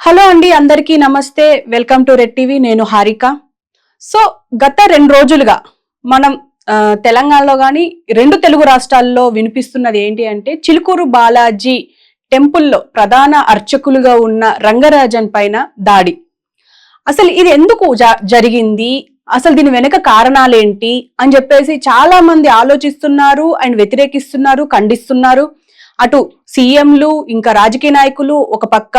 Hello అండి, అందరికీ నమస్తే. Welcome to red TV. నేను హారిక. సో గత 2 రోజులుగా మనం తెలంగాణలో కానీ 2 తెలుగు రాష్ట్రాల్లో వినిపిస్తున్నది ఏంటి అంటే చిలుకూరు బాలాజీ టెంపుల్లో ప్రధాన అర్చకులుగా ఉన్న రంగరాజన్ పైన దాడి. అసలు ఇది ఎందుకు జరిగింది, అసలు దీని వెనుక కారణాలేంటి అని చెప్పేసి చాలా మంది ఆలోచిస్తున్నారు అండ్ వ్యతిరేకిస్తున్నారు, ఖండిస్తున్నారు. అటు సీఎంలు, ఇంకా రాజకీయ నాయకులు, ఒక పక్క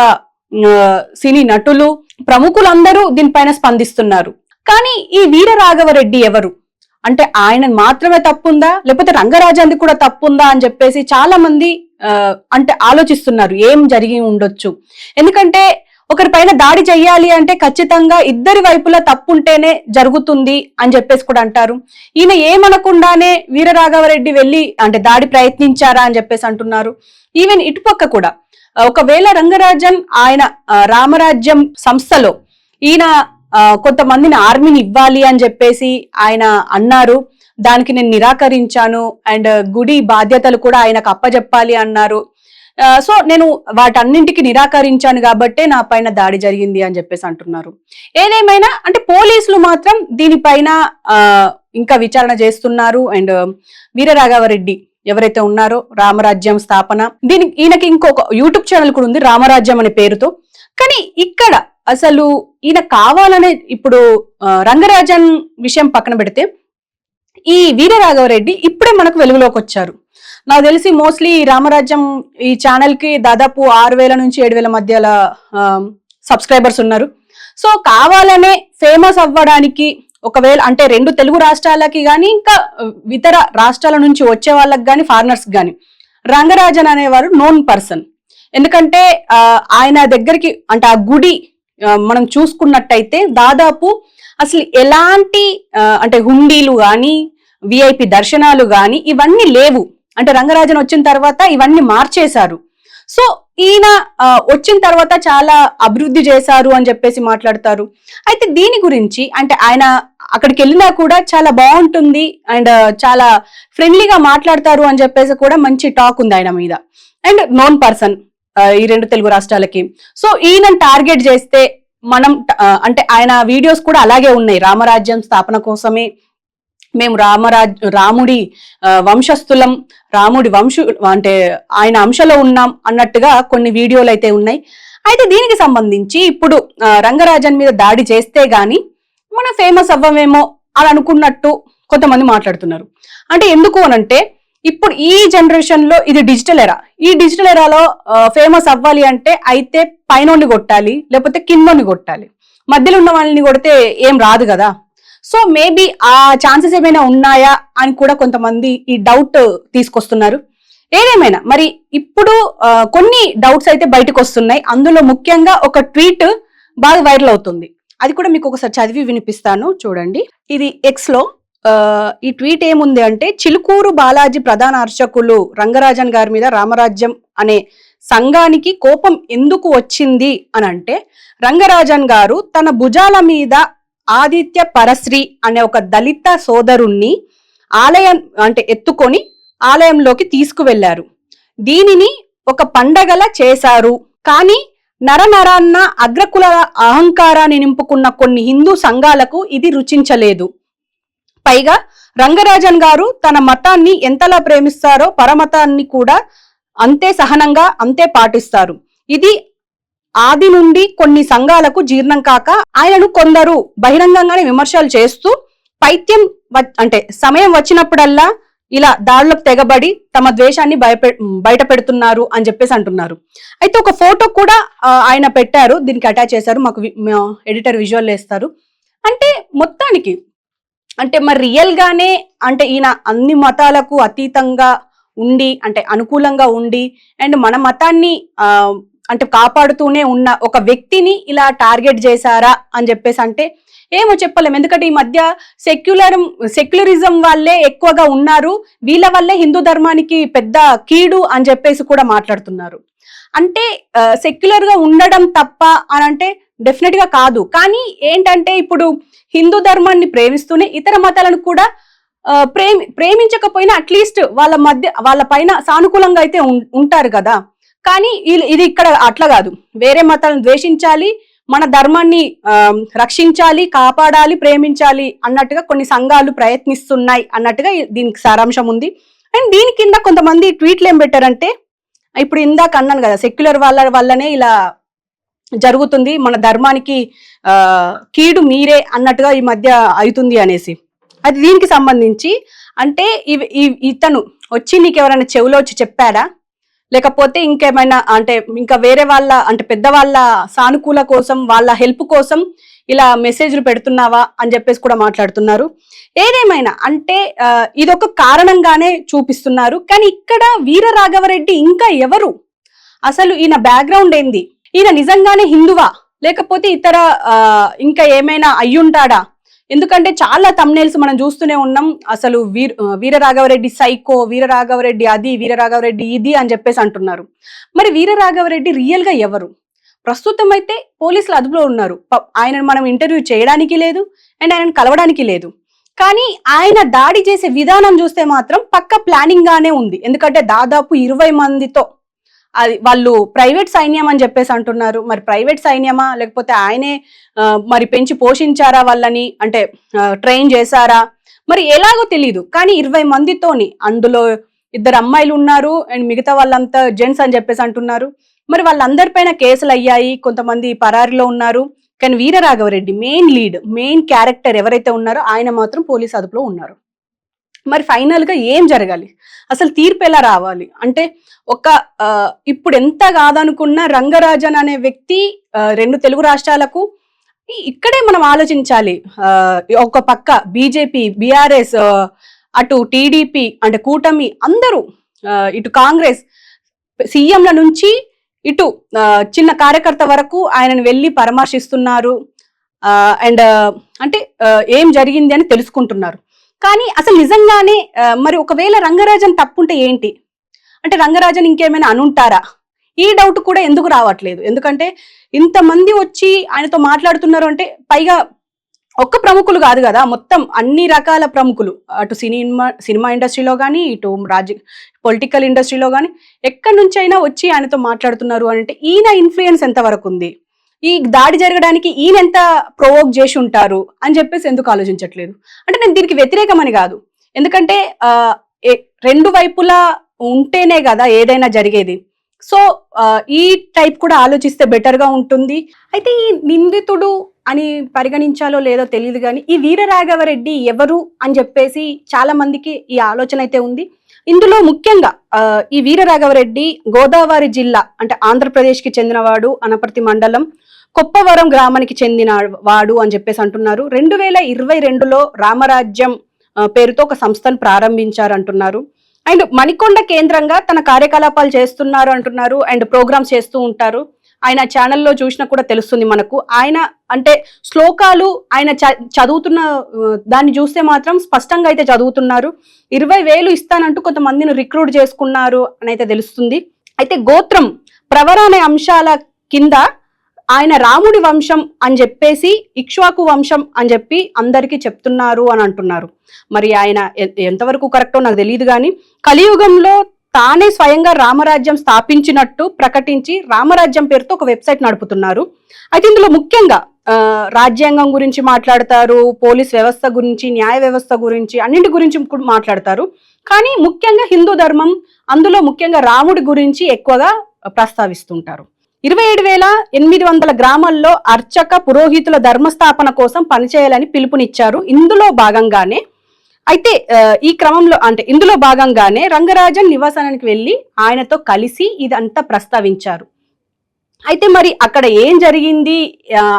సినీ నటులు, ప్రముఖులందరూ దీనిపైన స్పందిస్తున్నారు. కానీ ఈ వీర రాఘవరెడ్డి ఎవరు అంటే ఆయన మాత్రమే తప్పుందా, లేకపోతే రంగరాజన్ది కూడా తప్పుందా అని చెప్పేసి చాలా మంది అంటే ఆలోచిస్తున్నారు. ఏం జరిగి ఉండొచ్చు, ఎందుకంటే ఒకరి పైన దాడి చెయ్యాలి అంటే ఖచ్చితంగా ఇద్దరి వైపులా తప్పుంటేనే జరుగుతుంది అని చెప్పేసి కూడా అంటారు. ఈయన ఏమనకుండానే వీరరాఘవరెడ్డి వెళ్ళి అంటే దాడి ప్రయత్నించారా అని చెప్పేసి అంటున్నారు. ఈవెన్ ఇటుపక్క కూడా ఒకవేళ రంగరాజన్ ఆయన రామరాజ్యం సంస్థలో ఈయన కొంతమందిని ఆర్మీని ఇవ్వాలి అని చెప్పేసి ఆయన అన్నారు. దానికి నేను నిరాకరించాను అండ్ గుడి బాధ్యతలు కూడా ఆయనకు అప్పజెప్పాలి అన్నారు. సో నేను వాటన్నింటికి నిరాకరించాను కాబట్టే నా పైన దాడి జరిగింది అని చెప్పేసి అంటున్నారు. ఏదేమైనా అంటే పోలీసులు మాత్రం దీనిపైన ఇంకా విచారణ చేస్తున్నారు. అండ్ వీరరాఘవరెడ్డి ఎవరైతే ఉన్నారో రామరాజ్యం స్థాపన, ఈయనకి ఇంకొక యూట్యూబ్ ఛానల్ కూడా ఉంది రామరాజ్యం అనే పేరుతో. కానీ ఇక్కడ అసలు ఈయన కావాలనే ఇప్పుడు రంగరాజన్ విషయం పక్కన పెడితే ఈ వీరరాఘవరెడ్డి ఇప్పుడే మనకు వెలుగులోకి వచ్చారు. నాకు తెలిసి మోస్ట్లీ రామరాజ్యం ఈ ఛానల్ కి దాదాపు 6,000 నుంచి 7,000 మధ్యలో సబ్స్క్రైబర్స్ ఉన్నారు. సో కావాలనే ఫేమస్ అవ్వడానికి, ఒకవేళ అంటే 2 తెలుగు రాష్ట్రాలకి కానీ ఇంకా ఇతర రాష్ట్రాల నుంచి వచ్చే వాళ్ళకి కానీ ఫారినర్స్ కానీ రంగరాజన్ అనేవారు నోన్ పర్సన్. ఎందుకంటే ఆయన దగ్గరికి అంటే ఆ గుడి మనం చూసుకున్నట్టయితే దాదాపు అసలు ఎలాంటి అంటే హుండీలు కానీ విఐపి దర్శనాలు కానీ ఇవన్నీ లేవు. అంటే రంగరాజన్ వచ్చిన తర్వాత ఇవన్నీ మార్చేశారు. సో ఈయన వచ్చిన తర్వాత చాలా అభివృద్ధి చేశారు అని చెప్పేసి మాట్లాడతారు. అయితే దీని గురించి అంటే ఆయన అక్కడికి వెళ్ళినా కూడా చాలా బాగుంటుంది అండ్ చాలా ఫ్రెండ్లీగా మాట్లాడతారు అని చెప్పేసి కూడా మంచి టాక్ ఉంది ఆయన మీద. అండ్ నోన్ పర్సన్ ఈ 2 తెలుగు రాష్ట్రాలకి. సో ఈయన టార్గెట్ చేస్తే మనం అంటే ఆయన వీడియోస్ కూడా అలాగే ఉన్నాయి. రామరాజ్యం స్థాపన కోసమే మేము రాముడి వంశస్థులం, రాముడి అంటే ఆయన అంశలో ఉన్నాం అన్నట్టుగా కొన్ని వీడియోలు అయితే ఉన్నాయి. అయితే దీనికి సంబంధించి ఇప్పుడు రంగరాజన్ మీద దాడి చేస్తే గాని మనం ఫేమస్ అవ్వమేమో అని అనుకున్నట్టు కొంతమంది మాట్లాడుతున్నారు. అంటే ఎందుకు అనంటే ఇప్పుడు ఈ జనరేషన్ లో ఇది డిజిటల్ ఎరా. ఈ డిజిటల్ ఎరాలో ఫేమస్ అవ్వాలి అంటే అయితే పైనోని కొట్టాలి, లేకపోతే కిందోని కొట్టాలి. మధ్యలో ఉన్న వాళ్ళని కొడితే ఏం రాదు కదా. సో మేబీ ఆ ఛాన్సెస్ ఏమైనా ఉన్నాయా అని కూడా కొంతమంది ఈ డౌట్ తీసుకొస్తున్నారు. ఏదేమైనా మరి ఇప్పుడు కొన్ని డౌట్స్ అయితే బయటకు వస్తున్నాయి. అందులో ముఖ్యంగా ఒక ట్వీట్ బాగా వైరల్ అవుతుంది. అది కూడా మీకు ఒకసారి చదివి వినిపిస్తాను, చూడండి. ఇది ఎక్స్ లో ఈ ట్వీట్ ఏముంది అంటే, చిలుకూరు బాలాజీ ప్రధాన అర్చకులు రంగరాజన్ గారి మీద రామరాజ్యం అనే సంఘానికి కోపం ఎందుకు వచ్చింది అని అంటే, రంగరాజన్ గారు తన భుజాల మీద ఆదిత్య పరశ్రీ అనే ఒక దళిత సోదరుణ్ణి ఆలయం అంటే ఎత్తుకొని ఆలయంలోకి తీసుకువెళ్లారు. దీనిని ఒక పండగలా చేశారు. కానీ నరనరాన్న అగ్రకుల అహంకారాన్ని నింపుకున్న కొన్ని హిందూ సంఘాలకు ఇది రుచించలేదు. పైగా రంగరాజన్ గారు తన మతాన్ని ఎంతలా ప్రేమిస్తారో పరమతాన్ని కూడా అంతే సహనంగా అంతే పాటిస్తారు. ఇది ఆది నుండి కొన్ని సంఘాలకు జీర్ణం కాక ఆయనను కొందరు బహిరంగంగానే విమర్శలు చేస్తూ పైత్యం అంటే సమయం వచ్చినప్పుడల్లా ఇలా దాడులకు తెగబడి తమ ద్వేషాన్ని బయట పెడుతున్నారు అని చెప్పేసి అంటున్నారు. అయితే ఒక ఫోటో కూడా ఆయన పెట్టారు, దీనికి అటాచ్ చేశారు. మాకు ఎడిటర్ విజువల్ వేస్తారు. అంటే మొత్తానికి అంటే మరి రియల్ గానే అంటే ఈయన అన్ని మతాలకు అతీతంగా ఉండి అంటే అనుకూలంగా ఉండి అండ్ మన మతాన్ని అంటే కాపాడుతూనే ఉన్న ఒక వ్యక్తిని ఇలా టార్గెట్ చేశారా అని చెప్పేసి అంటే ఏమో చెప్పలేము. ఎందుకంటే ఈ మధ్య సెక్యులరిజం వాళ్ళే ఎక్కువగా ఉన్నారు, వీళ్ళ వల్లే హిందూ ధర్మానికి పెద్ద కీడు అని చెప్పేసి కూడా మాట్లాడుతున్నారు. అంటే సెక్యులర్ గా ఉండడం తప్ప అని అంటే డెఫినెట్ గా కాదు. కానీ ఏంటంటే ఇప్పుడు హిందూ ధర్మాన్ని ప్రేమిస్తూనే ఇతర మతాలను కూడా ప్రేమించకపోయినా అట్లీస్ట్ వాళ్ళ పైన సానుకూలంగా అయితే ఉంటారు కదా. కానీ ఇది ఇక్కడ అట్లా కాదు, వేరే మతాలను ద్వేషించాలి, మన ధర్మాన్ని రక్షించాలి, కాపాడాలి, ప్రేమించాలి అన్నట్టుగా కొన్ని సంఘాలు ప్రయత్నిస్తున్నాయి అన్నట్టుగా దీనికి సారాంశం ఉంది. అండ్ దీని కింద కొంతమంది ట్వీట్లు ఏం పెట్టారంటే, ఇప్పుడు ఇందాక అన్నాను కదా సెక్యులర్ వల్లనే ఇలా జరుగుతుంది, మన ధర్మానికి కీడు మీరే అన్నట్టుగా ఈ మధ్య అవుతుంది అనేసి. అది దీనికి సంబంధించి అంటే ఇతను వచ్చి నీకు ఎవరైనా చెవిలో వచ్చి చెప్పాడా, లేకపోతే ఇంకేమైనా అంటే ఇంకా వేరే వాళ్ళ అంటే పెద్దవాళ్ళ సానుకూల కోసం వాళ్ళ హెల్ప్ కోసం ఇలా మెసేజ్లు పెడుతున్నావా అని చెప్పేసి కూడా మాట్లాడుతున్నారు. ఏదేమైనా అంటే ఇదొక కారణంగానే చూపిస్తున్నారు. కానీ ఇక్కడ వీర రాఘవరెడ్డి ఇంకా ఎవరు, అసలు ఈయన బ్యాక్గ్రౌండ్ ఏంది, ఈయన నిజంగానే హిందువా లేకపోతే ఇతర ఇంకా ఏమైనా అయ్యుంటాడా? ఎందుకంటే చాలా తమ్నైల్స్ మనం చూస్తూనే ఉన్నాం, అసలు వీర రాఘవరెడ్డి సైకో, వీర రాఘవరెడ్డి అది, వీర రాఘవరెడ్డి ఇది అని చెప్పేసి అంటున్నారు. మరి వీర రాఘవరెడ్డి రియల్ గా ఎవరు? ప్రస్తుతం అయితే పోలీసులు అదుపులో ఉన్నారు. ఆయనను మనం ఇంటర్వ్యూ చేయడానికి లేదు అండ్ ఆయనను కలవడానికి లేదు. కానీ ఆయన దాడి చేసే విధానం చూస్తే మాత్రం పక్క ప్లానింగ్ గానే ఉంది. ఎందుకంటే దాదాపు 20 మందితో అది వాళ్ళు ప్రైవేట్ సైన్యం అని చెప్పేసి అంటున్నారు. మరి ప్రైవేట్ సైన్యమా లేకపోతే ఆయనే మరి పెంచి పోషించారా వాళ్ళని, అంటే ట్రైన్ చేశారా మరి ఎలాగో తెలీదు. కానీ 20 మందితోని, అందులో 2 అమ్మాయిలు ఉన్నారు అండ్ మిగతా వాళ్ళంతా జెంట్స్ అని చెప్పేసి అంటున్నారు. మరి వాళ్ళందరిపైన కేసులు అయ్యాయి, కొంతమంది పరారిలో ఉన్నారు. కానీ Veera Raghavareddy main lead, main character ఎవరైతే ఉన్నారో ఆయన మాత్రం పోలీస్ అదుపులో ఉన్నారు. మరి ఫైనల్ గా ఏం జరగాలి, అసలు తీర్పు ఎలా రావాలి అంటే ఒక ఇప్పుడు ఎంత కాదనుకున్న రంగరాజన్ అనే వ్యక్తి 2 తెలుగు రాష్ట్రాలకు ఇక్కడే మనం ఆలోచించాలి. ఒక పక్క బీజేపీ, బీఆర్ఎస్, అటు టీడీపీ అంటే కూటమి అందరూ, ఇటు కాంగ్రెస్ సీఎంల నుంచి ఇటు చిన్న కార్యకర్త వరకు ఆయనను వెళ్ళి పరామర్శిస్తున్నారు అండ్ అంటే ఏం జరిగింది అని తెలుసుకుంటున్నారు. కానీ అసలు నిజంగానే మరి ఒకవేళ రంగరాజన్ తప్పుంటే ఏంటి అంటే రంగరాజన్ ఇంకేమైనా అనుంటారా, ఈ డౌట్ కూడా ఎందుకు రావట్లేదు. ఎందుకంటే ఇంతమంది వచ్చి ఆయనతో మాట్లాడుతున్నారు అంటే పైగా ఒక్క ప్రముఖులు కాదు కదా, మొత్తం అన్ని రకాల ప్రముఖులు, అటు సినిమా ఇండస్ట్రీలో కానీ ఇటు పొలిటికల్ ఇండస్ట్రీలో కానీ ఎక్కడి నుంచి అయినా వచ్చి ఆయనతో మాట్లాడుతున్నారు అంటే ఈయన ఇన్ఫ్లుయెన్స్ ఎంతవరకు ఉంది, ఈ దాడి జరగడానికి ఈయన ఎంత ప్రొవోక్ చేసి ఉంటారు అని చెప్పేసి ఎందుకు ఆలోచించట్లేదు. అంటే నేను దీనికి వ్యతిరేకమని కాదు, ఎందుకంటే 2 వైపులా ఉంటేనే కదా ఏదైనా జరిగేది. సో ఈ టైప్ కూడా ఆలోచిస్తే బెటర్ గా ఉంటుంది. అయితే ఈ నిందితుడు అని పరిగణించాలో లేదో తెలియదు కానీ ఈ వీర రాఘవరెడ్డి ఎవరు అని చెప్పేసి చాలా మందికి ఈ ఆలోచన అయితే ఉంది. ఇందులో ముఖ్యంగా ఈ వీర రాఘవరెడ్డి గోదావరి జిల్లా అంటే ఆంధ్రప్రదేశ్ కి చెందినవాడు, అనపర్తి మండలం కొప్పవరం గ్రామానికి చెందిన వాడు అని చెప్పేసి అంటున్నారు. 2022లో రామరాజ్యం పేరుతో ఒక సంస్థను ప్రారంభించారు అంటున్నారు. అండ్ మణికొండ కేంద్రంగా తన కార్యకలాపాలు చేస్తున్నారు అంటున్నారు అండ్ ప్రోగ్రామ్స్ చేస్తూ ఉంటారు. ఆయన ఛానల్లో చూసినా కూడా తెలుస్తుంది మనకు. ఆయన అంటే శ్లోకాలు ఆయన చదువుతున్న దాన్ని చూస్తే మాత్రం స్పష్టంగా అయితే చదువుతున్నారు. 20,000 ఇస్తానంటూ కొంతమందిని రిక్రూట్ చేసుకున్నారు అని అయితే తెలుస్తుంది. అయితే గోత్రం ప్రవర అనే అంశాల కింద ఆయన రాముడి వంశం అని చెప్పేసి ఇక్ష్వాకు వంశం అని చెప్పి అందరికీ చెప్తున్నారు అని అంటున్నారు. మరి ఆయన ఎంతవరకు కరెక్టో నాకు తెలియదు కానీ కలియుగంలో తానే స్వయంగా రామరాజ్యం స్థాపించినట్టు ప్రకటించి రామరాజ్యం పేరుతో ఒక వెబ్సైట్ నడుపుతున్నారు. అయితే ఇందులో ముఖ్యంగా రాజ్యాంగం గురించి మాట్లాడతారు, పోలీస్ వ్యవస్థ గురించి, న్యాయ వ్యవస్థ గురించి, అన్నింటి గురించి కూడా మాట్లాడతారు. కానీ ముఖ్యంగా హిందూ ధర్మం, అందులో ముఖ్యంగా రాముడి గురించి ఎక్కువగా ప్రస్తావిస్తుంటారు. 27,800 గ్రామాల్లో అర్చక పురోహితుల ధర్మస్థాపన కోసం పనిచేయాలని పిలుపునిచ్చారు. ఇందులో భాగంగానే అయితే ఈ క్రమంలో అంటే ఇందులో భాగంగానే రంగరాజన్ నివాసానికి వెళ్ళి ఆయనతో కలిసి ఇదంతా ప్రస్తావించారు. అయితే మరి అక్కడ ఏం జరిగింది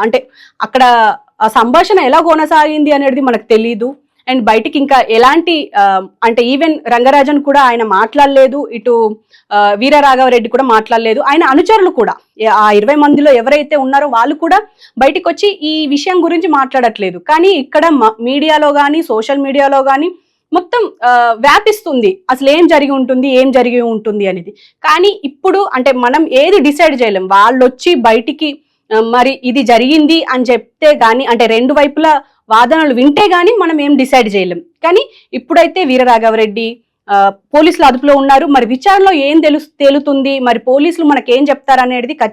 అంటే అక్కడ ఆ సంభాషణ ఎలా కొనసాగింది అనేది మనకు తెలీదు. అండ్ బయటికి ఇంకా ఎలాంటి అంటే ఈవెన్ రంగరాజన్ కూడా ఆయన మాట్లాడలేదు, ఇటు వీర రాఘవరెడ్డి కూడా మాట్లాడలేదు, ఆయన అనుచరులు కూడా ఆ 20 మందిలో ఎవరైతే ఉన్నారో వాళ్ళు కూడా బయటికి వచ్చి ఈ విషయం గురించి మాట్లాడట్లేదు. కానీ ఇక్కడ మీడియాలో కానీ సోషల్ మీడియాలో కానీ మొత్తం వ్యాపిస్తుంది అసలు ఏం జరిగి ఉంటుంది అనేది. కానీ ఇప్పుడు అంటే మనం ఏది డిసైడ్ చేయలేం, వాళ్ళు వచ్చి బయటికి మరి ఇది జరిగింది అని చెప్తే గానీ అంటే 2 వైపుల వాదనలు వింటే గానీ మనం ఏం డిసైడ్ చేయలేం. కానీ ఇప్పుడైతే వీర రాఘవరెడ్డి పోలీసులు అదుపులో ఉన్నారు. మరి విచారణలో ఏం తేలుతుంది, మరి పోలీసులు మనకేం చెప్తారనేది